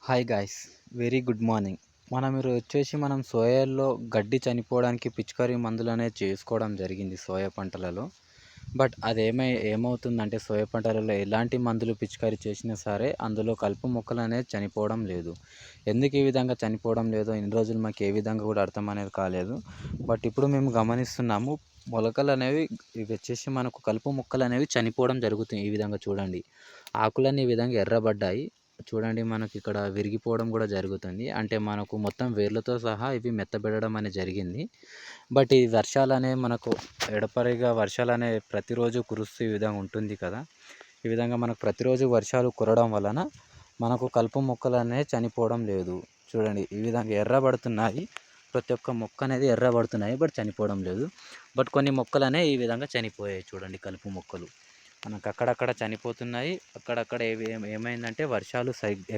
Hi guys, very good morning. ఈరోజు వచ్చేసి మనం సోయాలో గడ్డి చనిపోవడానికి పిచికారీ మందులు అనేది చేసుకోవడం జరిగింది సోయా పంటలలో. బట్ అది ఏమవుతుందంటే సోయా పంటలలో ఎలాంటి మందులు పిచికారీ చేసినా సరే అందులో కలుపు మొక్కలు అనేది చనిపోవడం లేదు. ఎందుకు ఈ విధంగా చనిపోవడం లేదో ఇన్ని రోజులు మాకు ఏ విధంగా కూడా అర్థం అనేది కాలేదు. బట్ ఇప్పుడు మేము గమనిస్తున్నాము, మొలకలు అనేవి ఇవి వచ్చేసి మనకు కలుపు మొక్కలు అనేవి చనిపోవడం జరుగుతుంది. ఈ విధంగా చూడండి, ఆకులన్నీ ఈ విధంగా ఎర్రబడ్డాయి. చూడండి, మనకి ఇక్కడ విరిగిపోవడం కూడా జరుగుతుంది. అంటే మనకు మొత్తం వేర్లతో సహా ఇవి మెత్తబెట్టడం అనేది జరిగింది. బట్ ఈ వర్షాలు అనేవి మనకు ఎడపరిగా వర్షాలు అనేవి ప్రతిరోజు కురుస్తూ ఈ విధంగా ఉంటుంది కదా. ఈ విధంగా మనకు ప్రతిరోజు వర్షాలు కురవడం వలన మనకు కలుపు మొక్కలు అనేవి చనిపోవడం లేదు. చూడండి, ఈ విధంగా ఎర్రబడుతున్నాయి. ప్రతి ఒక్క మొక్క అనేది ఎర్రబడుతున్నాయి, బట్ చనిపోవడం లేదు. బట్ కొన్ని మొక్కలు అనేవి ఈ విధంగా చనిపోయాయి. చూడండి, కలుపు మొక్కలు మనకు అక్కడక్కడ చనిపోతున్నాయి. అక్కడక్కడ ఏమైందంటే వర్షాలు